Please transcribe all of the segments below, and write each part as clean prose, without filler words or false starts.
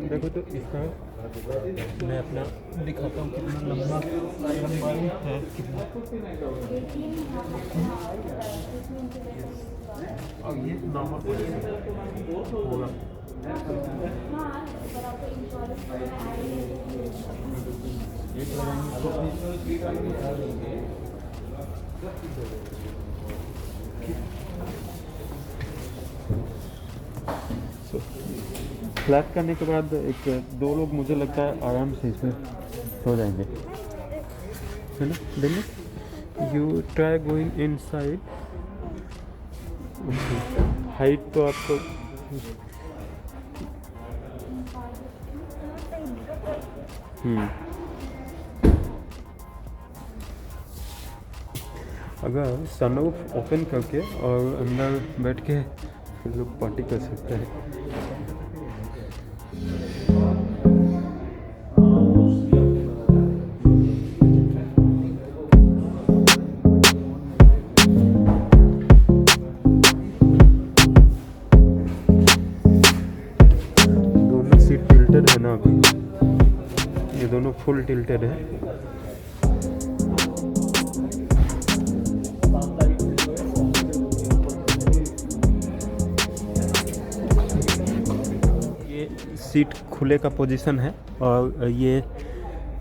देखो तो इसका मैं अपना दिखाता हूँ कितना लंबाई है कितना। और ये नॉर्मल होगा। फ्लैट करने के बाद एक दो लोग मुझे लगता है आराम से इसमें सो जाएंगे, है ना। Then you try going inside. Height तो आपको अगर सनरूफ ओपन करके और अंदर बैठ के फिर लोग पार्टी कर सकते हैं। दोनों सीट टिल्टेड है ना, अभी ये दोनों फुल टिल्टेड है। सीट खुले का पोजीशन है और ये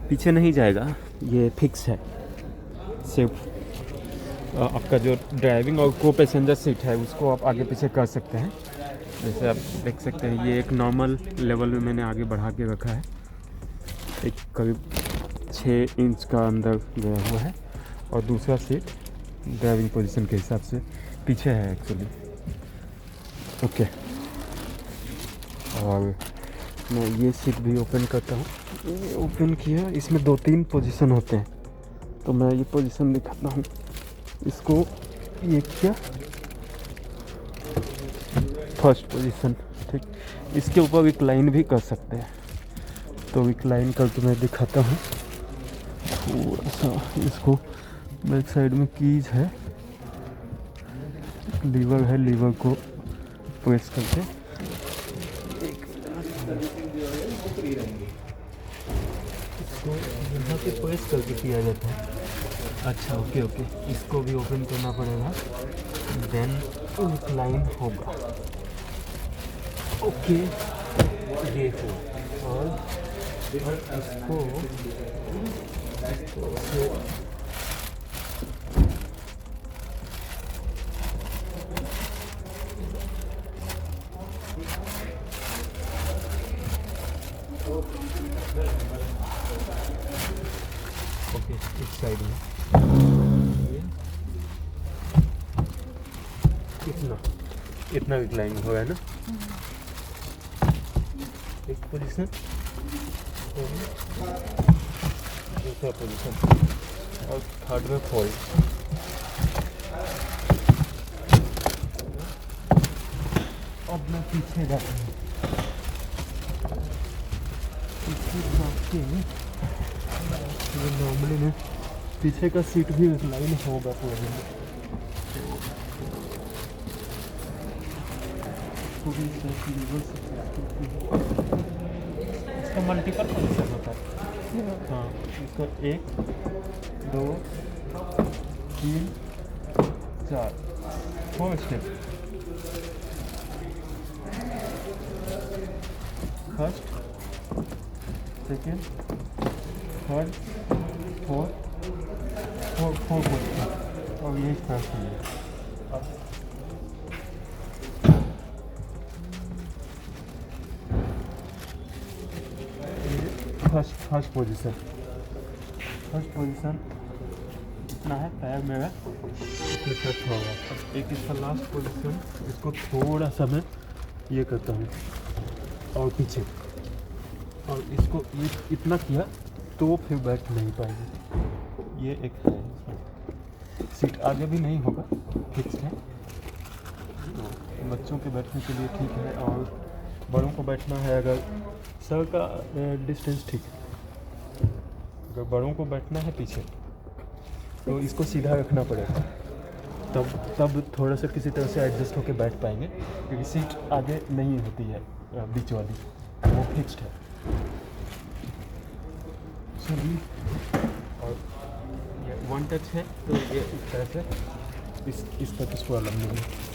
पीछे नहीं जाएगा, ये फिक्स है। सिर्फ आपका जो ड्राइविंग और को पैसेंजर सीट है उसको आप आगे पीछे कर सकते हैं। जैसे आप देख सकते हैं ये एक नॉर्मल लेवल में मैंने आगे बढ़ा के रखा है, एक करीब 6 इंच का अंदर गया हुआ है। और दूसरा सीट ड्राइविंग पोजीशन के हिसाब से पीछे है एक्चुअली। ओके, और मैं ये सीट भी ओपन करता हूँ। ये ओपन किया, इसमें 2-3 पोजीशन होते हैं, तो मैं ये पोजीशन दिखाता हूँ। इसको ये किया, फर्स्ट पोजीशन, ठीक। इसके ऊपर रिक्लाइन भी कर सकते हैं, तो रिक्लाइन करके मैं दिखाता हूँ थोड़ा सा। इसको बैक साइड में कीज है, लीवर है, लीवर को प्रेस करके इसको यहाँ पे प्रेस करके किया जाता है। अच्छा, ओके, इसको भी ओपन करना पड़ेगा, देन रिक्लाइन होगा। ओके, देखो, और इसको इस साइड में इतना रिक्लाइन हो रहा है ना। एक पोजीशन, दूसरा पोजीशन, और थर्ड में फोल्ड। अब मैं पीछे जाता हूँ, नॉर्मली में पीछे का सीट भी रिक्लाइन होगा पूरे में। इसका मल्टीपल पोजीशन होता है। हाँ, इसका 1 2 3 4 4 step. First, second, third, fourth, four position, और ये फर्स्ट है। फर्स्ट पोजीशन इतना है, पैर मेरा इसमें टच होगा। अब एक इसका लास्ट पोजीशन, इसको थोड़ा सा मैं ये करता हूँ और पीछे, और इसको ये इतना किया तो फिर बैठ नहीं पाएगी। ये एक है, सीट आगे भी नहीं होगा, फिक्स है, बच्चों के बैठने के लिए ठीक है, और बड़ों को बैठना है अगर सर का डिस्टेंस ठीक है। अगर बड़ों को बैठना है पीछे तो इसको सीधा रखना पड़ेगा, तब थोड़ा सा किसी तरह से एडजस्ट होकर बैठ पाएंगे, क्योंकि सीट आगे नहीं होती है बीच वाली, वो फिक्स्ड है। चलिए, और ये वन टच है तो ये इस तरह से इसका कुछ प्रॉब्लम नहीं है।